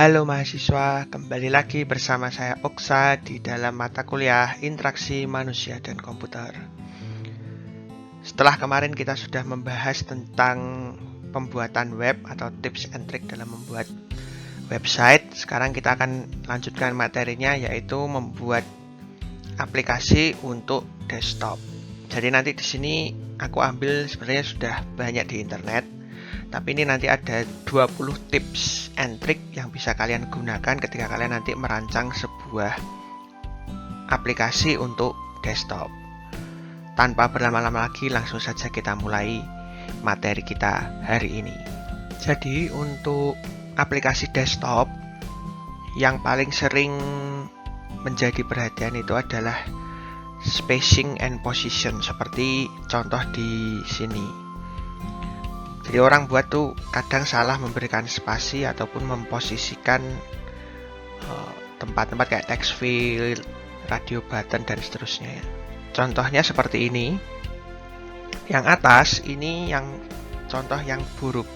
Halo mahasiswa, kembali lagi bersama saya Oksa di dalam mata kuliah Interaksi Manusia dan Komputer. Setelah kemarin kita sudah membahas tentang pembuatan web atau tips and trick dalam membuat website, sekarang kita akan lanjutkan materinya, yaitu membuat aplikasi untuk desktop. Jadi nanti di sini aku ambil sebenarnya sudah banyak di internet, tapi ini nanti ada 20 tips and trick yang bisa kalian gunakan ketika kalian nanti merancang sebuah aplikasi untuk desktop. Tanpa berlama-lama lagi, langsung saja kita mulai materi kita hari ini. Jadi untuk aplikasi desktop yang paling sering menjadi perhatian itu adalah spacing and position, seperti contoh di sini. Jadi orang buat tuh kadang salah memberikan spasi ataupun memposisikan tempat-tempat kayak text field, radio button, dan seterusnya. Contohnya seperti ini. Yang atas ini yang contoh yang buruk.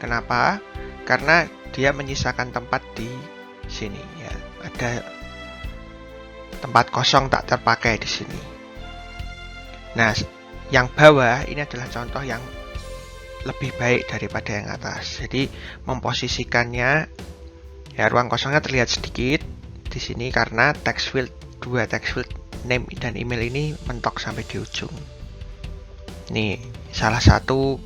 Kenapa? Karena dia menyisakan tempat di sini. Ya, ada tempat kosong tak terpakai di sini. Nah, yang bawah ini adalah contoh yang lebih baik daripada yang atas. Jadi memposisikannya, ya ruang kosongnya terlihat sedikit di sini karena dua text field name dan email ini mentok sampai di ujung. Ini salah satu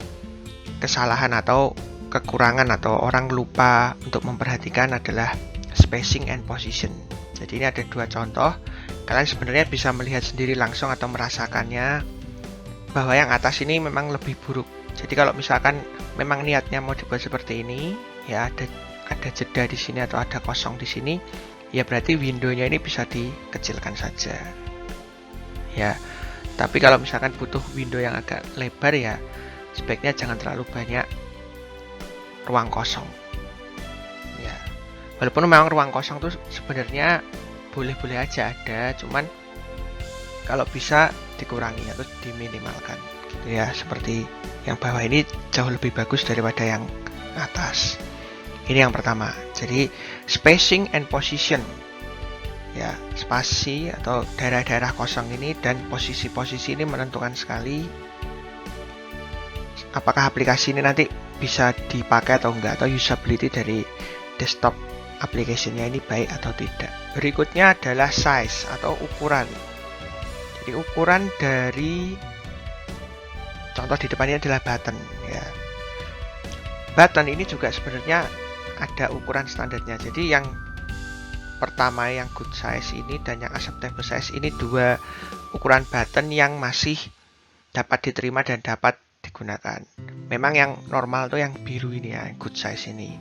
kesalahan atau kekurangan atau orang lupa untuk memperhatikan adalah spacing and position. Jadi ini ada dua contoh. Kalian sebenarnya bisa melihat sendiri langsung atau merasakannya bahwa yang atas ini memang lebih buruk. Jadi kalau misalkan memang niatnya mau dibuat seperti ini, ya ada jeda di sini atau ada kosong di sini, ya berarti windownya ini bisa dikecilkan saja. Ya, tapi kalau misalkan butuh window yang agak lebar, ya sebaiknya jangan terlalu banyak ruang kosong. Ya, walaupun memang ruang kosong itu sebenarnya boleh-boleh aja ada, cuman kalau bisa dikurangi atau diminimalkan. Gitu ya, seperti yang bawah ini jauh lebih bagus daripada yang atas. Ini yang pertama. Jadi spacing and position, ya spasi atau daerah-daerah kosong ini dan posisi-posisi ini menentukan sekali apakah aplikasi ini nanti bisa dipakai atau enggak, atau usability dari desktop application-nya ini baik atau tidak. Berikutnya adalah size atau ukuran. Jadi ukuran dari contoh di depannya adalah button, ya. Button ini juga sebenarnya ada ukuran standarnya. Jadi yang pertama yang good size ini dan yang acceptable size ini dua ukuran button yang masih dapat diterima dan dapat digunakan. Memang yang normal tuh yang biru ini ya, good size ini.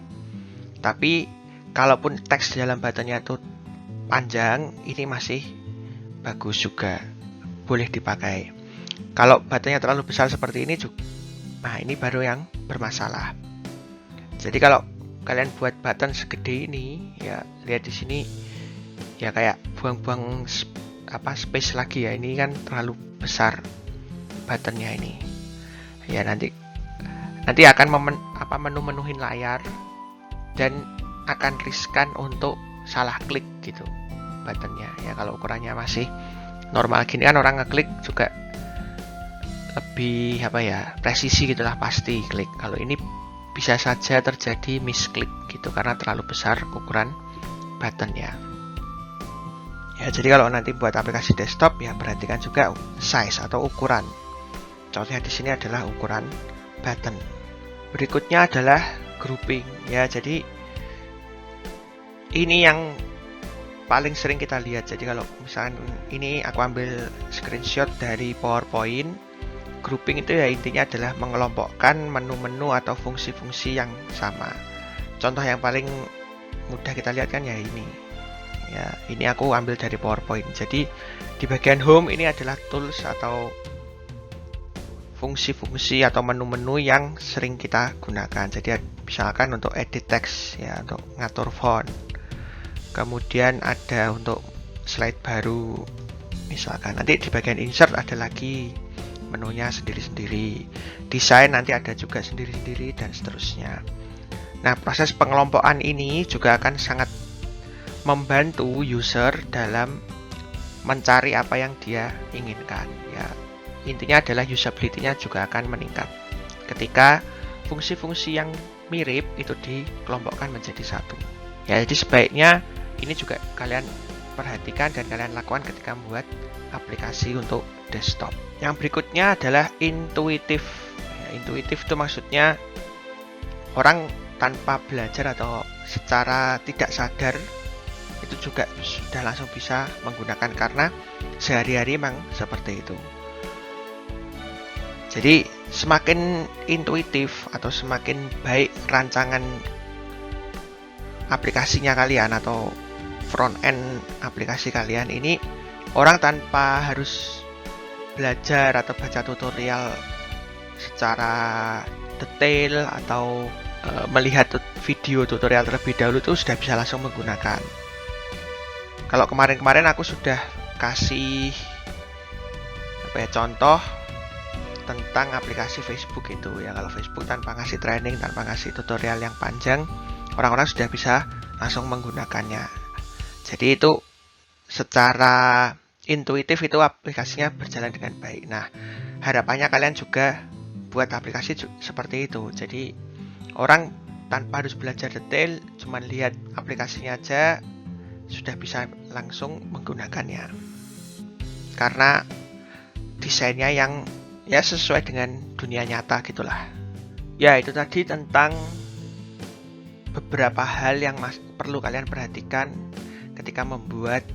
Tapi kalaupun teks di dalam buttonnya itu panjang, ini masih bagus juga, boleh dipakai. Kalau buttonnya terlalu besar seperti ini juga, nah ini baru yang bermasalah. Jadi kalau kalian buat button segede ini, ya lihat di sini, ya kayak buang-buang space lagi ya. Ini kan terlalu besar buttonnya ini. Ya nanti akan menu-menuhin layar dan akan riskan untuk salah klik gitu buttonnya. Ya kalau ukurannya masih normal gini kan orang ngeklik juga lebih presisi gitulah, pasti klik. Kalau ini bisa saja terjadi misklik gitu karena terlalu besar ukuran buttonnya. Ya jadi kalau nanti buat aplikasi desktop, ya perhatikan juga size atau ukuran. Contohnya di sini adalah ukuran button. Berikutnya adalah grouping. Ya jadi ini yang paling sering kita lihat. Jadi kalau misalkan ini aku ambil screenshot dari PowerPoint. Grouping itu ya intinya adalah mengelompokkan menu-menu atau fungsi-fungsi yang sama. Contoh yang paling mudah kita lihat kan ya ini. Ya, ini aku ambil dari PowerPoint. Jadi di bagian home ini adalah tools atau fungsi-fungsi atau menu-menu yang sering kita gunakan. Jadi misalkan untuk edit text, ya untuk ngatur font. Kemudian ada untuk slide baru. Misalkan nanti di bagian insert ada lagi menunya sendiri-sendiri. Desain nanti ada juga sendiri-sendiri dan seterusnya. Nah, proses pengelompokan ini juga akan sangat membantu user dalam mencari apa yang dia inginkan. Ya, intinya adalah usability-nya juga akan meningkat ketika fungsi-fungsi yang mirip itu dikelompokkan menjadi satu. Ya, jadi sebaiknya ini juga kalian perhatikan dan kalian lakukan ketika membuat aplikasi untuk desktop. Yang berikutnya adalah intuitif. Ya, intuitif itu maksudnya orang tanpa belajar atau secara tidak sadar itu juga sudah langsung bisa menggunakan karena sehari-hari memang seperti itu. Jadi semakin intuitif atau semakin baik rancangan aplikasinya kalian atau front end aplikasi kalian ini, orang tanpa harus belajar atau baca tutorial secara detail atau melihat video tutorial terlebih dahulu itu sudah bisa langsung menggunakan. Kalau kemarin-kemarin aku sudah kasih contoh tentang aplikasi Facebook itu ya. Kalau Facebook tanpa ngasih training, tanpa ngasih tutorial yang panjang, orang-orang sudah bisa langsung menggunakannya. Jadi itu secara intuitif itu aplikasinya berjalan dengan baik. Nah, harapannya kalian juga buat aplikasi seperti itu. Jadi orang tanpa harus belajar detail, cuma lihat aplikasinya aja sudah bisa langsung menggunakannya. Karena desainnya yang ya sesuai dengan dunia nyata gitulah. Ya, itu tadi tentang beberapa hal yang perlu kalian perhatikan ketika membuat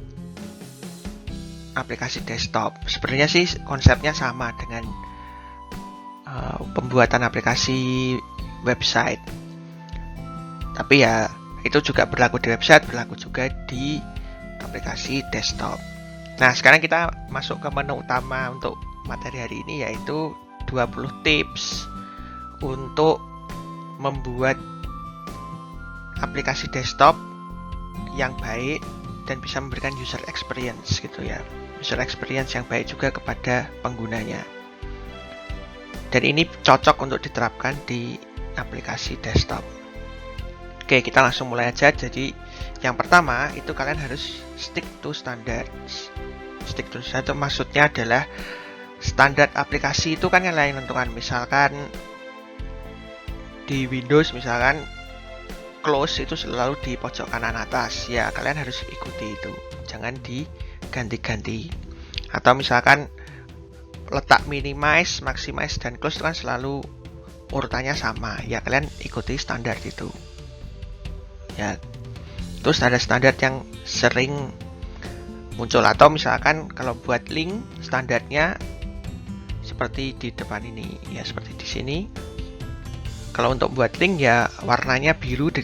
aplikasi desktop. Sebenarnya sih konsepnya sama dengan pembuatan aplikasi website. Tapi ya itu juga berlaku di website, berlaku juga di aplikasi desktop. Nah, sekarang kita masuk ke menu utama untuk materi hari ini, yaitu 20 tips untuk membuat aplikasi desktop yang baik dan bisa memberikan user experience gitu ya. User experience yang baik juga kepada penggunanya. Dan ini cocok untuk diterapkan di aplikasi desktop. Oke, kita langsung mulai aja. Jadi yang pertama itu kalian harus stick to standards. Stick to standards itu maksudnya adalah standar aplikasi itu kan yang lain tentukan. Misalkan di Windows misalkan close itu selalu di pojok kanan atas. Ya, kalian harus ikuti itu. Jangan diganti-ganti. Atau misalkan letak minimize, maximize, dan close itu kan selalu urutannya sama. Ya, kalian ikuti standar itu. Ya, itu standar-standar yang sering muncul. Atau misalkan kalau buat link standarnya seperti di depan ini, ya seperti di sini. Kalau untuk buat link ya warnanya biru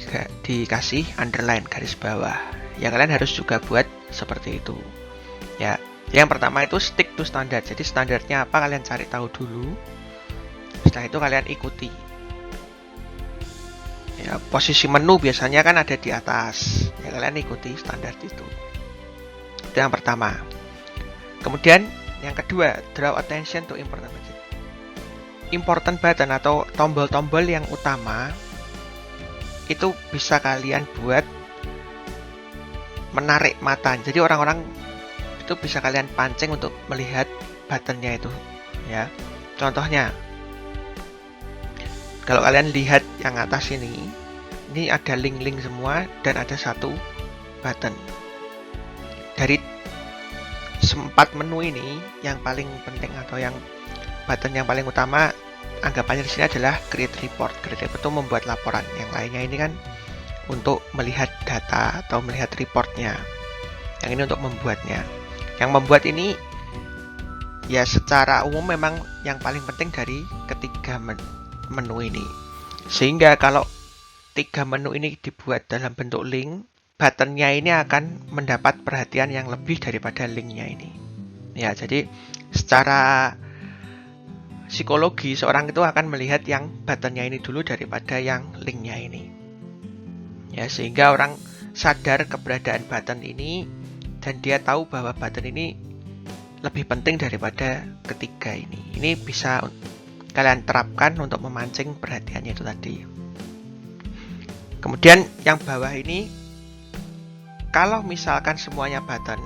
dikasih underline garis bawah. Ya, kalian harus juga buat seperti itu. Ya, yang pertama itu stick to standard. Jadi standarnya apa kalian cari tahu dulu. Setelah itu kalian ikuti. Ya, posisi menu biasanya kan ada di atas. Ya, kalian ikuti standar itu. Itu yang pertama. Kemudian yang kedua, draw attention to important button. Important button atau tombol-tombol yang utama itu bisa kalian buat menarik mata. Jadi orang-orang itu bisa kalian pancing untuk melihat buttonnya itu. Ya, contohnya. Kalau kalian lihat yang atas ini ada link-link semua dan ada satu button. Dari 4 menu ini, yang paling penting atau yang button yang paling utama anggapannya di sini adalah create report. Create report itu membuat laporan. Yang lainnya ini kan untuk melihat data atau melihat reportnya. Yang ini untuk membuatnya. Yang membuat ini ya secara umum memang yang paling penting dari ketiga menu ini. Sehingga kalau 3 menu ini dibuat dalam bentuk link, buttonnya ini akan mendapat perhatian yang lebih daripada linknya ini. Ya, jadi secara psikologi seorang itu akan melihat yang buttonnya ini dulu daripada yang linknya ini. Ya, sehingga orang sadar keberadaan button ini dan dia tahu bahwa button ini lebih penting daripada ketiga ini. Ini bisa kalian terapkan untuk memancing perhatiannya itu tadi. Kemudian yang bawah ini, kalau misalkan semuanya button,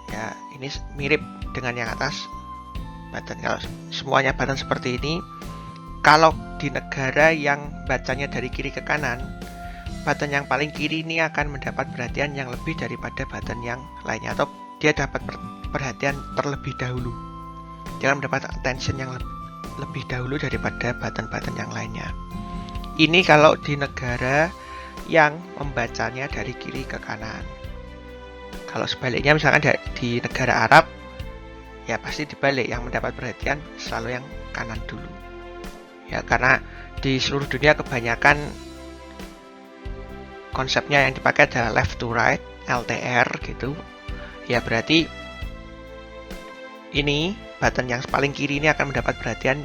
ya ini mirip dengan yang atas button. Kalau semuanya button seperti ini, kalau di negara yang bacanya dari kiri ke kanan, button yang paling kiri ini akan mendapat perhatian yang lebih daripada button yang lainnya, atau dia dapat perhatian terlebih dahulu. Dia akan mendapat attention yang lebih dahulu daripada button-button yang lainnya. Ini kalau di negara yang membacanya dari kiri ke kanan. Kalau sebaliknya misalkan di negara Arab, ya pasti dibalik, yang mendapat perhatian selalu yang kanan dulu. Ya, karena di seluruh dunia kebanyakan konsepnya yang dipakai adalah left to right, LTR gitu. Ya berarti ini button yang paling kiri ini akan mendapat perhatian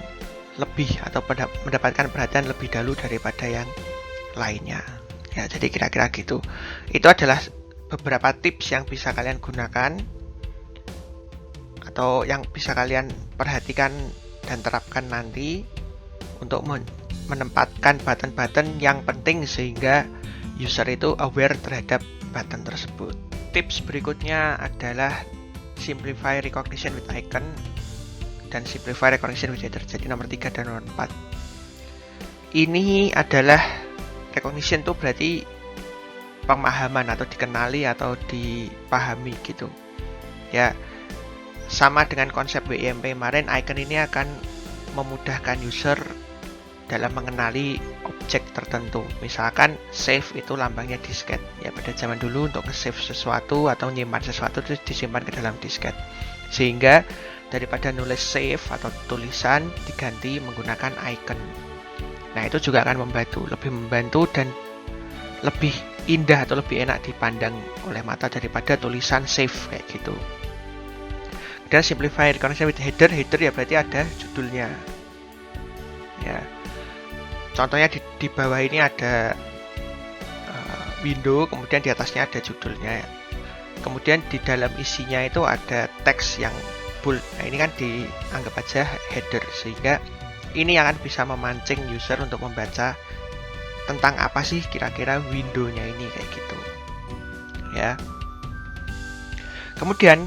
lebih, atau mendapatkan perhatian lebih dahulu daripada yang lainnya. Ya, jadi kira-kira gitu. Itu adalah beberapa tips yang bisa kalian gunakan atau yang bisa kalian perhatikan dan terapkan nanti untuk menempatkan button-button yang penting sehingga user itu aware terhadap button tersebut. Tips berikutnya adalah simplify recognition with icon dan simplify recognition with header. Jadi nomor 3 dan nomor 4. Ini adalah recognition itu berarti pemahaman atau dikenali atau dipahami gitu. Ya, sama dengan konsep WIMP kemarin, icon ini akan memudahkan user dalam mengenali objek tertentu. Misalkan save itu lambangnya disket. Ya, pada zaman dulu untuk nge-save sesuatu atau menyimpan sesuatu itu disimpan ke dalam disket. Sehingga daripada nulis save atau tulisan diganti menggunakan icon. Nah, itu juga akan lebih membantu dan lebih indah atau lebih enak dipandang oleh mata daripada tulisan save kayak gitu. Dan simplify recognition with header. Header ya berarti ada judulnya. Ya. Contohnya di bawah ini ada window, kemudian di atasnya ada judulnya. Kemudian di dalam isinya itu ada teks yang bold. Nah, ini kan dianggap aja header, sehingga ini akan bisa memancing user untuk membaca tentang apa sih kira-kira window-nya ini kayak gitu. Ya. Kemudian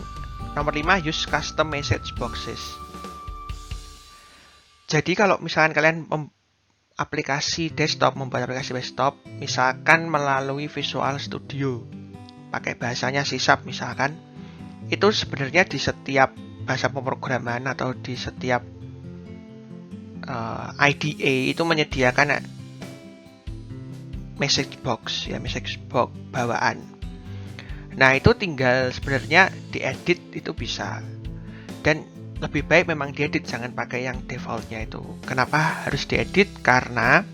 nomor 5, use custom message boxes. Jadi kalau misalkan kalian membuat aplikasi desktop, misalkan melalui Visual Studio, pakai bahasanya C# misalkan, itu sebenarnya di setiap bahasa pemrograman atau di setiap IDE itu menyediakan message box bawaan. Nah, itu tinggal sebenarnya diedit itu bisa. Dan lebih baik memang diedit, jangan pakai yang defaultnya itu. Kenapa harus diedit? Karena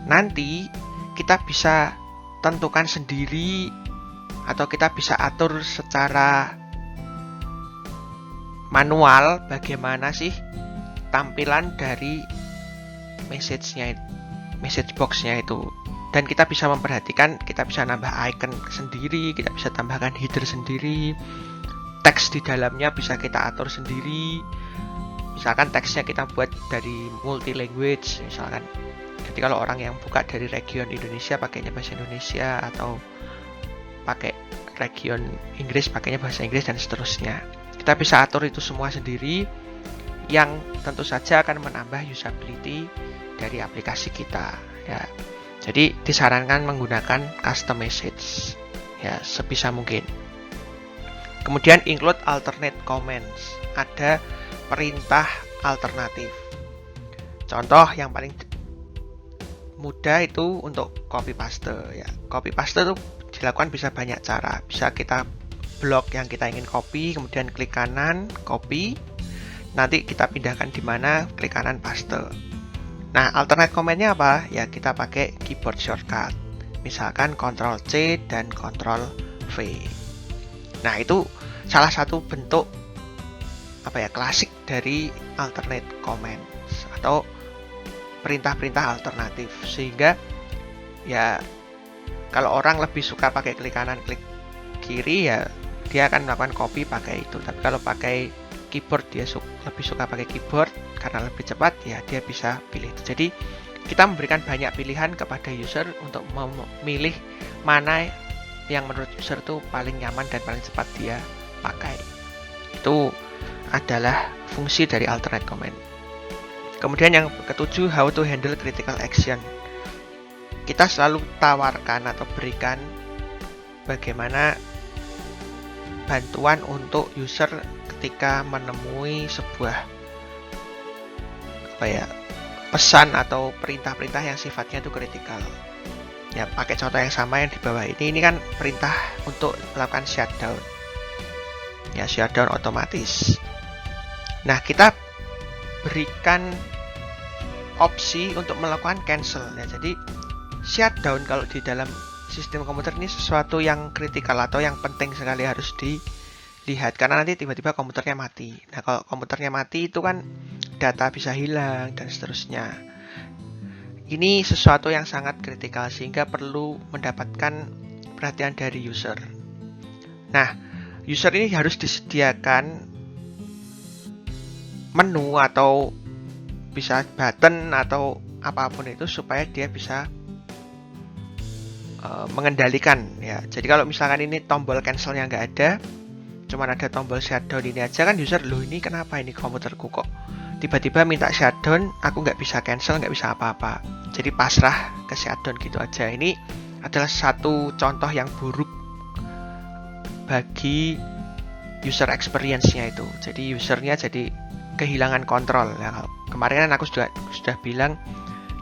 nanti kita bisa tentukan sendiri atau kita bisa atur secara manual bagaimana sih tampilan dari message box-nya itu. Dan kita bisa memperhatikan, kita bisa nambah icon sendiri, kita bisa tambahkan header sendiri, teks di dalamnya bisa kita atur sendiri. Misalkan teksnya kita buat dari multi language misalkan. Jadi kalau orang yang buka dari region Indonesia pakainya bahasa Indonesia, atau pakai region Inggris pakainya bahasa Inggris, dan seterusnya. Kita bisa atur itu semua sendiri, yang tentu saja akan menambah usability dari aplikasi kita, ya. Jadi disarankan menggunakan custom message, ya, sebisa mungkin. Kemudian include alternate commands. Ada perintah alternatif. Contoh yang paling mudah itu untuk copy paste, ya. Copy paste itu dilakukan bisa banyak cara. Bisa kita blok yang kita ingin copy, kemudian klik kanan copy. Nanti kita pindahkan di mana, klik kanan paste. Nah, alternate command-nya apa? Ya, kita pakai keyboard shortcut. Misalkan Ctrl C dan Ctrl V. Nah, itu salah satu bentuk klasik dari alternate commands atau perintah-perintah alternatif, sehingga ya kalau orang lebih suka pakai klik kanan klik kiri, ya dia akan melakukan copy pakai itu. Tapi kalau pakai keyboard, dia lebih suka pakai keyboard karena lebih cepat, ya dia bisa pilih itu. Jadi kita memberikan banyak pilihan kepada user untuk memilih mana yang menurut user itu paling nyaman dan paling cepat dia pakai. Itu adalah fungsi dari alternate command. Kemudian yang ketujuh, how to handle critical action. Kita selalu tawarkan atau berikan bagaimana bantuan untuk user ketika menemui sebuah pesan atau perintah-perintah yang sifatnya itu kritikal. Ya, pakai contoh yang sama yang di bawah ini kan perintah untuk melakukan shutdown. Ya, shutdown otomatis. Nah, kita berikan opsi untuk melakukan cancel. Ya, jadi shutdown kalau di dalam sistem komputer ini sesuatu yang kritikal atau yang penting sekali harus dilihat, karena nanti tiba-tiba komputernya mati. Nah, kalau komputernya mati itu kan data bisa hilang dan seterusnya. Ini sesuatu yang sangat kritikal sehingga perlu mendapatkan perhatian dari user. Nah, user ini harus disediakan menu atau bisa button atau apapun itu supaya dia bisa mengendalikan ya. Jadi kalau misalkan ini tombol cancelnya nggak ada, cuman ada tombol shutdown ini aja, kan user, loh ini kenapa ini komputerku kok tiba-tiba minta shutdown, aku nggak bisa cancel, nggak bisa apa-apa. Jadi pasrah ke shutdown gitu aja. Ini adalah satu contoh yang buruk bagi user experience-nya itu. Jadi usernya jadi kehilangan kontrol. Ya, kemarin kan aku sudah bilang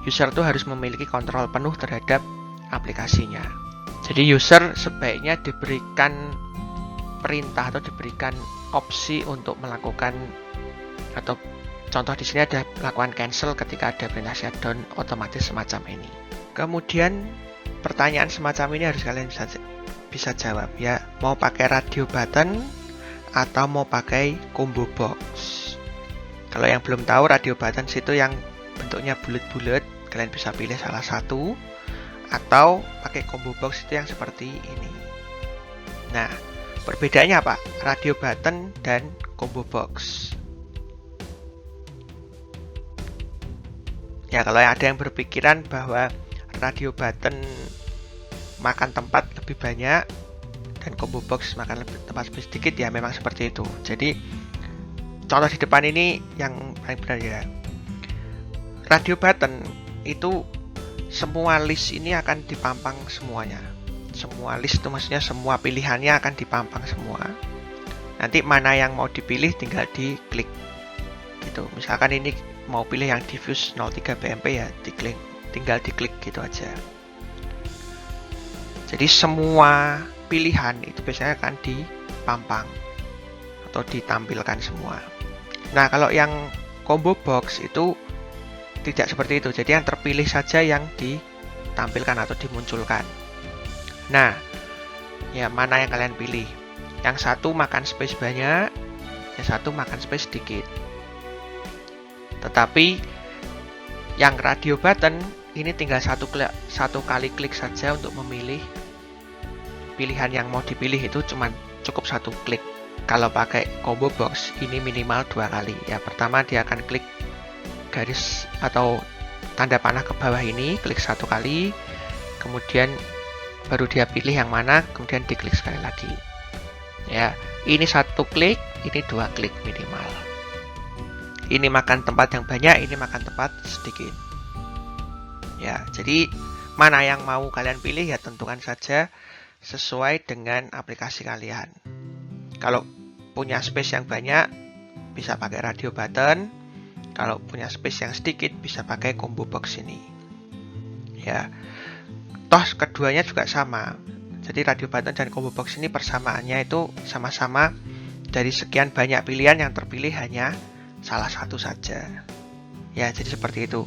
user tuh harus memiliki kontrol penuh terhadap aplikasinya. Jadi user sebaiknya diberikan perintah atau diberikan opsi untuk melakukan, atau contoh di sini ada melakukan cancel ketika ada perintah shutdown otomatis semacam ini. Kemudian pertanyaan semacam ini harus kalian bisa jawab ya. Mau pakai radio button atau mau pakai combo box? Kalau yang belum tahu, radio button itu yang bentuknya bulat-bulat, kalian bisa pilih salah satu. Atau pakai combo box itu yang seperti ini. Nah, perbedaannya apa? Radio button dan combo box. Ya, kalau ada yang berpikiran bahwa radio button makan tempat lebih banyak dan combo box makan tempat lebih sedikit, ya memang seperti itu. Jadi contoh di depan ini yang paling benar ya. Radio button itu semua list ini akan dipampang semuanya. Semua list itu maksudnya semua pilihannya akan dipampang semua. Nanti mana yang mau dipilih tinggal diklik gitu. Misalkan ini mau pilih yang diffuse 03 BMP ya tinggal diklik gitu aja. Jadi semua pilihan itu biasanya akan dipampang atau ditampilkan semua. Nah, kalau yang combo box itu tidak seperti itu. Jadi yang terpilih saja yang ditampilkan atau dimunculkan. Nah, ya mana yang kalian pilih? Yang satu makan space banyak, yang satu makan space sedikit. Tetapi yang radio button ini tinggal satu kali klik saja untuk memilih pilihan yang mau dipilih, itu cuma cukup satu klik. Kalau pakai combo box ini minimal 2 kali. Ya, pertama dia akan klik garis atau tanda panah ke bawah ini, klik 1 kali, kemudian baru dia pilih yang mana, kemudian diklik sekali lagi. Ya, ini 1 klik, ini 2 klik minimal. Ini makan tempat yang banyak, ini makan tempat sedikit. Ya, jadi mana yang mau kalian pilih ya tentukan saja sesuai dengan aplikasi kalian. Kalau punya space yang banyak bisa pakai radio button. Kalau punya space yang sedikit bisa pakai combo box ini. Ya. Toh keduanya juga sama. Jadi radio button dan combo box ini persamaannya itu sama-sama dari sekian banyak pilihan yang terpilih hanya salah satu saja. Ya, jadi seperti itu.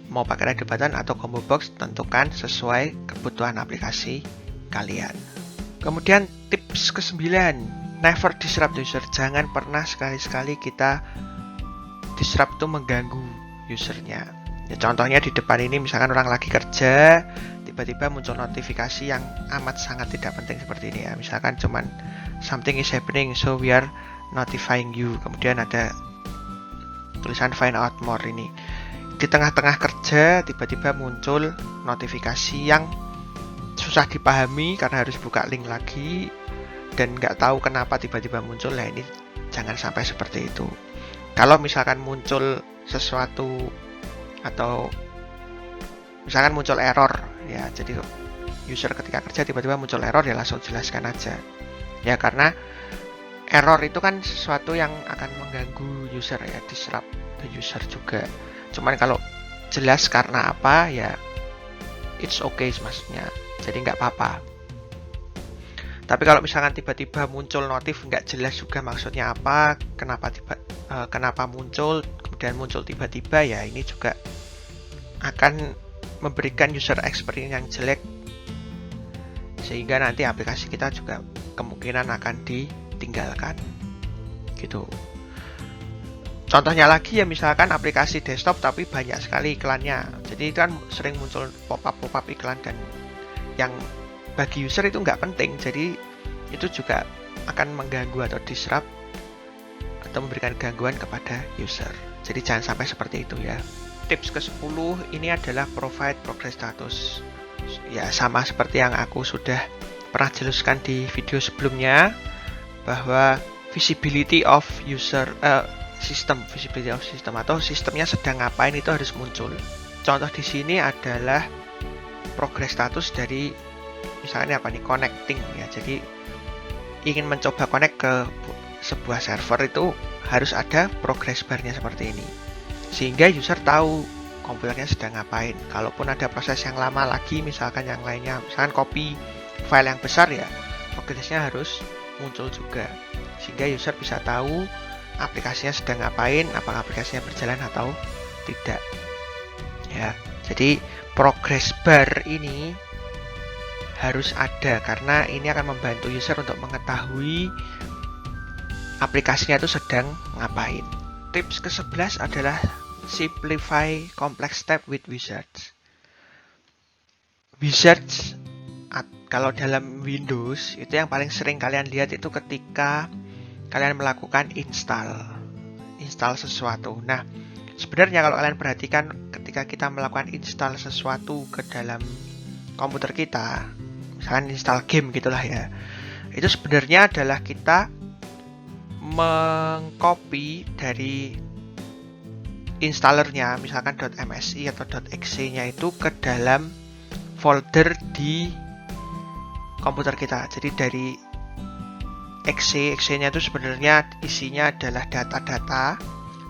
Mau pakai radio button atau combo box tentukan sesuai kebutuhan aplikasi kalian. Kemudian tips ke-9, never disrupt user. Jangan pernah sekali-sekali kita disrupt itu mengganggu usernya. Ya, contohnya di depan ini misalkan orang lagi kerja, tiba-tiba muncul notifikasi yang amat sangat tidak penting seperti ini ya. Misalkan cuman something is happening, so we are notifying you. Kemudian ada tulisan find out more ini. di tengah-tengah kerja tiba-tiba muncul notifikasi yang susah dipahami karena harus buka link lagi dan nggak tahu kenapa tiba-tiba muncul. Nah, ini jangan sampai seperti itu. Kalau misalkan muncul sesuatu atau misalkan muncul error ya, jadi user ketika kerja tiba-tiba muncul error ya langsung jelaskan aja ya, karena error itu kan sesuatu yang akan mengganggu user ya, disrupt the user juga. Cuman kalau jelas karena apa ya it's okay maksudnya, jadi nggak apa-apa. Tapi kalau misalkan tiba-tiba muncul notif nggak jelas juga maksudnya apa, kenapa muncul, kemudian muncul tiba-tiba, ya ini juga akan memberikan user experience yang jelek, sehingga nanti aplikasi kita juga kemungkinan akan ditinggalkan gitu. Contohnya lagi ya, misalkan aplikasi desktop tapi banyak sekali iklannya, jadi kan sering muncul pop-up iklan dan yang bagi user itu nggak penting, jadi itu juga akan mengganggu atau disrupt atau memberikan gangguan kepada user. Jadi jangan sampai seperti itu ya. Tips ke-10 ini adalah provide progress status. Ya sama seperti yang aku sudah pernah jelaskan di video sebelumnya, bahwa visibility of system atau sistemnya sedang ngapain itu harus muncul. Contoh di sini adalah progress status dari misalnya apa nih, connecting ya. Jadi ingin mencoba connect ke sebuah server itu harus ada progress bar-nya seperti ini, sehingga user tahu komputernya sedang ngapain. Kalaupun ada proses yang lama lagi, misalkan yang lainnya, misalkan copy file yang besar ya, progressnya harus muncul juga, sehingga user bisa tahu aplikasinya sedang ngapain, apakah aplikasinya berjalan atau tidak ya. Jadi progress bar ini harus ada, karena ini akan membantu user untuk mengetahui aplikasinya itu sedang ngapain. Tips ke-11 adalah simplify complex step with wizards. Wizards kalau dalam Windows itu yang paling sering kalian lihat itu ketika kalian melakukan install sesuatu. Nah, sebenarnya kalau kalian perhatikan ketika kita melakukan install sesuatu ke dalam komputer kita, misalkan install game gitulah ya, itu sebenarnya adalah kita mengcopy dari installernya, misalkan .msi atau .exe-nya itu ke dalam folder di komputer kita. Jadi dari exe-nya itu sebenarnya isinya adalah data-data.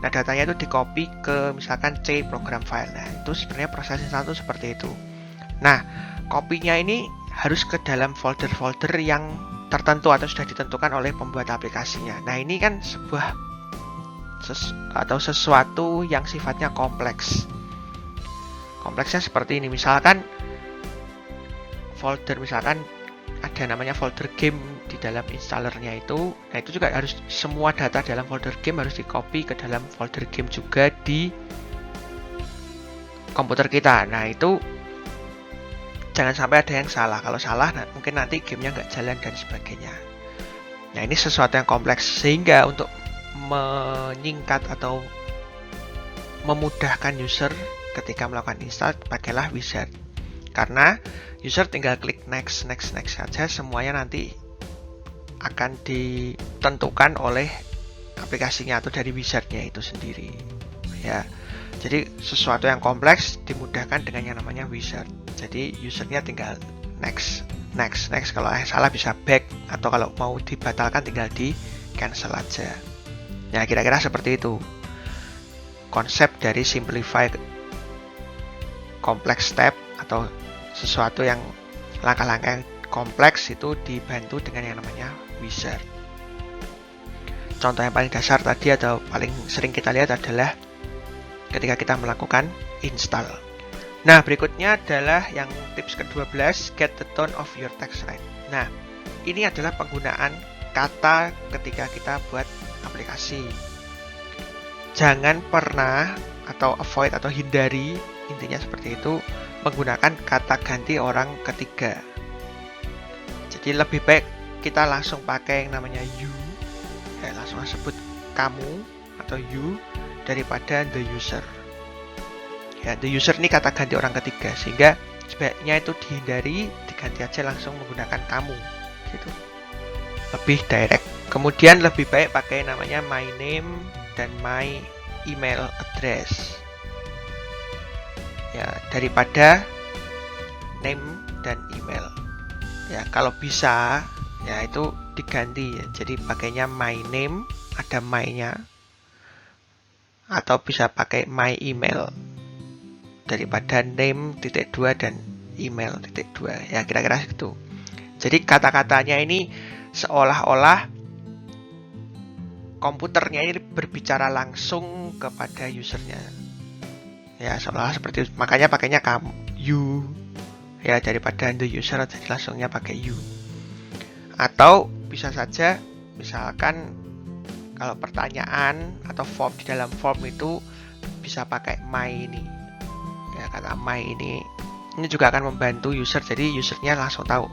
Nah, datanya itu di-copy ke misalkan C program file. Nah, itu sebenarnya proses install itu seperti itu. Nah, copy-nya ini harus ke dalam folder-folder yang tertentu atau sudah ditentukan oleh pembuat aplikasinya. Nah, ini kan sesuatu yang sifatnya kompleks. Kompleksnya seperti ini. Misalkan folder, misalkan ada namanya folder game di dalam installernya itu. Nah, itu juga harus semua data dalam folder game harus di-copy ke dalam folder game juga di komputer kita. Nah, itu jangan sampai ada yang salah. Kalau salah, mungkin nanti gamenya nggak jalan dan sebagainya. Nah, ini sesuatu yang kompleks, sehingga untuk menyingkat atau memudahkan user ketika melakukan install, pakailah wizard. Karena user tinggal klik next saja, semuanya nanti akan ditentukan oleh aplikasinya atau dari wizardnya itu sendiri. Ya, jadi sesuatu yang kompleks dimudahkan dengan yang namanya wizard. Jadi usernya tinggal next. Kalau salah bisa back, atau kalau mau dibatalkan tinggal di cancel aja. Ya, kira-kira seperti itu konsep dari simplify complex step, atau sesuatu yang langkah-langkah yang kompleks itu dibantu dengan yang namanya wizard. Contoh yang paling dasar tadi atau paling sering kita lihat adalah ketika kita melakukan install. Nah, berikutnya adalah yang tips ke-12, get the tone of your text right. Nah, ini adalah penggunaan kata ketika kita buat aplikasi. Jangan pernah atau avoid atau hindari, intinya seperti itu, menggunakan kata ganti orang ketiga. Jadi lebih baik kita langsung pakai yang namanya you, ya, langsung sebut kamu atau you daripada the user. Ya, the user ini kata ganti orang ketiga, sehingga sebaiknya itu dihindari, diganti aja langsung menggunakan kamu gitu. Lebih direct. Kemudian lebih baik pakai namanya my name dan my email address. Ya, daripada name dan email. Ya, kalau bisa ya itu diganti ya. Jadi pakainya my name, ada my-nya. Atau bisa pakai my email daripada name .2 dan email .2. Ya, kira-kira gitu. Jadi kata-katanya ini seolah-olah komputernya ini berbicara langsung kepada usernya. Ya, seolah seperti itu. Makanya pakainya kamu, you. Ya, daripada the user, jadi langsungnya pakai you. Atau bisa saja, misalkan kalau pertanyaan atau form, di dalam form itu bisa pakai my ini. Ya, kata my ini juga akan membantu user, jadi usernya langsung tahu.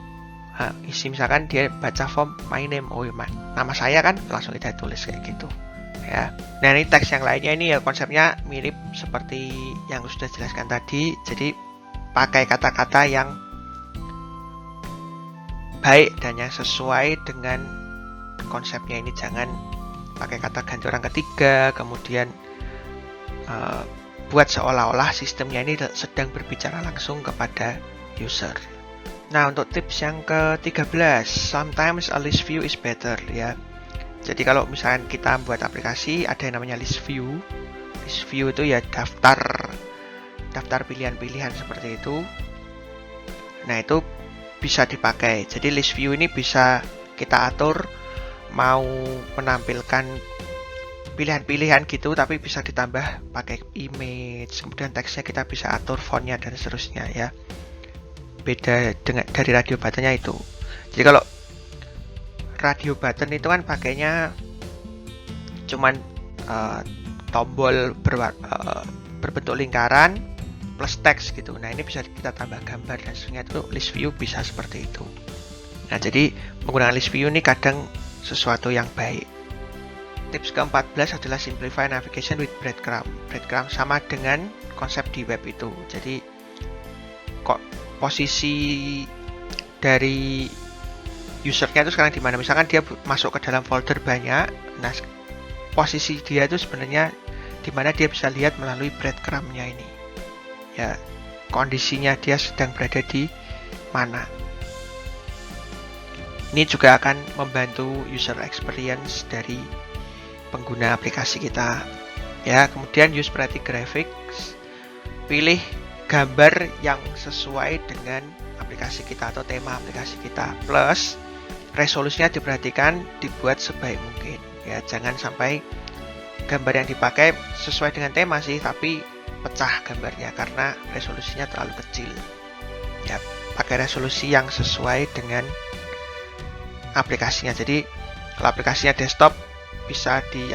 Isi misalkan dia baca form my name, oh nama saya kan, langsung kita tulis kayak gitu ya. Nah, ini teks yang lainnya ini ya konsepnya mirip seperti yang sudah jelaskan tadi. Jadi pakai kata-kata yang baik dan yang sesuai dengan konsepnya ini. Jangan pakai kata ganti orang ketiga, kemudian buat seolah-olah sistemnya ini sedang berbicara langsung kepada user. Nah, untuk tips yang ke-13, sometimes a list view is better ya. Jadi kalau misalkan kita buat aplikasi, ada yang namanya list view. List view itu ya daftar pilihan-pilihan seperti itu. Nah, itu bisa dipakai. Jadi list view ini bisa kita atur mau menampilkan pilihan-pilihan gitu, tapi bisa ditambah pakai image. Kemudian teksnya kita bisa atur fontnya dan seterusnya ya. Beda dengan dari radio buttonnya itu. Jadi kalau radio button itu kan pakainya cuman tombol berbentuk lingkaran plus teks gitu. Nah, ini bisa kita tambah gambar dan sebagainya. Itu list view bisa seperti itu. Nah, jadi menggunakan list view ini kadang sesuatu yang baik. Tips ke-14 adalah simplify navigation with breadcrumb. Breadcrumb sama dengan konsep di web itu. Jadi kok posisi dari usernya itu sekarang di mana? Misalkan dia masuk ke dalam folder banyak. Nah, posisi dia itu sebenarnya di mana dia bisa lihat melalui breadcrumb-nya ini. Ya, kondisinya dia sedang berada di mana. Ini juga akan membantu user experience dari pengguna aplikasi kita. Ya, kemudian use pretty graphics. Pilih gambar yang sesuai dengan aplikasi kita atau tema aplikasi kita. Plus resolusinya diperhatikan, dibuat sebaik mungkin. Ya, jangan sampai gambar yang dipakai sesuai dengan tema sih, tapi pecah gambarnya karena resolusinya terlalu kecil. Ya, pakai resolusi yang sesuai dengan aplikasinya. Jadi kalau aplikasinya desktop bisa di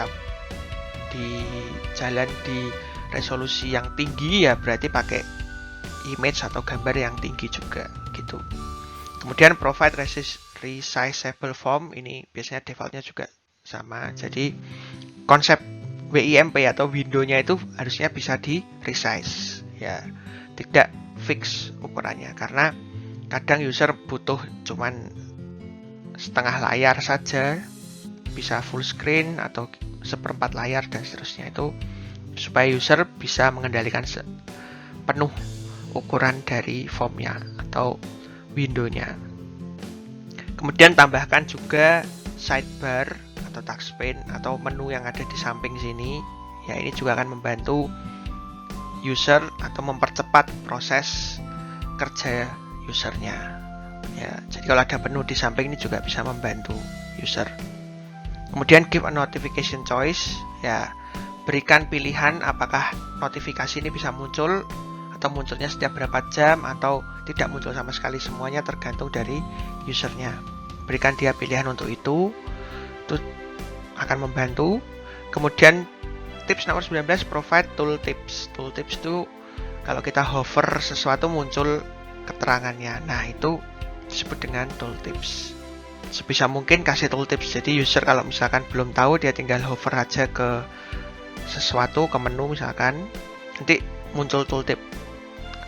jalan di resolusi yang tinggi, ya berarti pakai image atau gambar yang tinggi juga gitu. Kemudian provide resizable form, ini biasanya defaultnya juga sama. Jadi konsep WIMP atau window-nya itu harusnya bisa di resize ya, tidak fix ukurannya, karena kadang user butuh cuman setengah layar saja, bisa full screen atau seperempat layar dan seterusnya, itu supaya user bisa mengendalikan penuh ukuran dari formnya atau window-nya. Kemudian tambahkan juga sidebar atau touchpad atau menu yang ada di samping sini. Ya, ini juga akan membantu user atau mempercepat proses kerja usernya. Ya, jadi kalau ada menu di samping ini juga bisa membantu user. Kemudian give a notification choice. Ya, berikan pilihan apakah notifikasi ini bisa muncul atau munculnya setiap berapa jam atau tidak muncul sama sekali. Semuanya tergantung dari usernya. Berikan dia pilihan untuk itu akan membantu. Kemudian tips nomor 19, provide tooltips. Tooltips itu kalau kita hover sesuatu muncul keterangannya. Nah, itu disebut dengan tooltips. Sebisa mungkin kasih tooltips. Jadi user kalau misalkan belum tahu, dia tinggal hover aja ke sesuatu, ke menu misalkan. Nanti muncul tooltip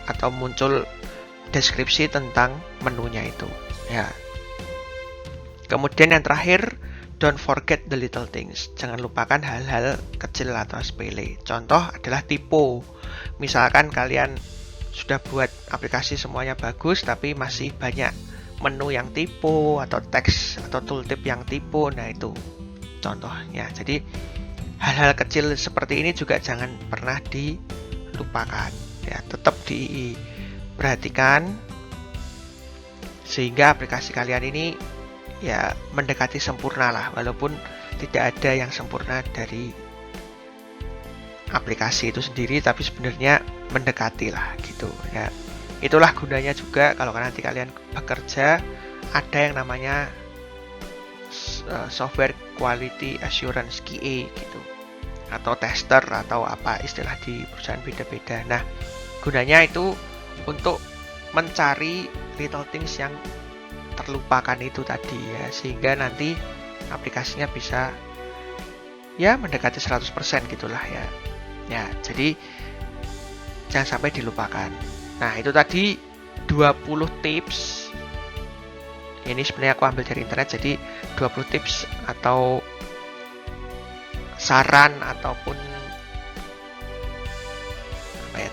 atau muncul deskripsi tentang menunya itu ya. Kemudian yang terakhir, don't forget the little things. Jangan lupakan hal-hal kecil atau sepele. Contoh adalah typo. Misalkan kalian sudah buat aplikasi semuanya bagus tapi masih banyak menu yang typo atau teks atau tooltip yang typo. Nah, itu contohnya. Jadi hal-hal kecil seperti ini juga jangan pernah dilupakan ya, tetap diperhatikan sehingga aplikasi kalian ini ya mendekati sempurna lah, walaupun tidak ada yang sempurna dari aplikasi itu sendiri, tapi sebenarnya mendekati lah gitu ya. Itulah gunanya juga kalau nanti kalian bekerja ada yang namanya software quality assurance QA gitu, atau tester atau apa istilah di perusahaan beda-beda. Nah, gunanya itu untuk mencari little things yang terlupakan itu tadi ya, sehingga nanti aplikasinya bisa ya mendekati 100% gitulah ya. Ya, jadi jangan sampai dilupakan. Nah, itu tadi 20 tips. Ini sebenarnya aku ambil dari internet, jadi 20 tips atau saran ataupun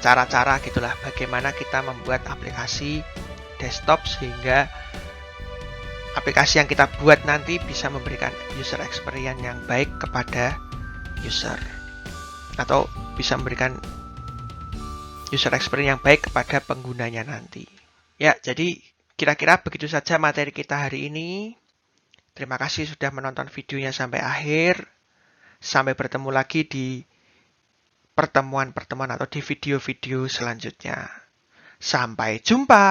cara-cara gitulah bagaimana kita membuat aplikasi desktop sehingga aplikasi yang kita buat nanti bisa memberikan user experience yang baik kepada user, atau bisa memberikan user experience yang baik kepada penggunanya nanti. Ya, jadi kira-kira begitu saja materi kita hari ini. Terima kasih sudah menonton videonya sampai akhir. Sampai bertemu lagi di pertemuan-pertemuan atau di video-video selanjutnya. Sampai jumpa.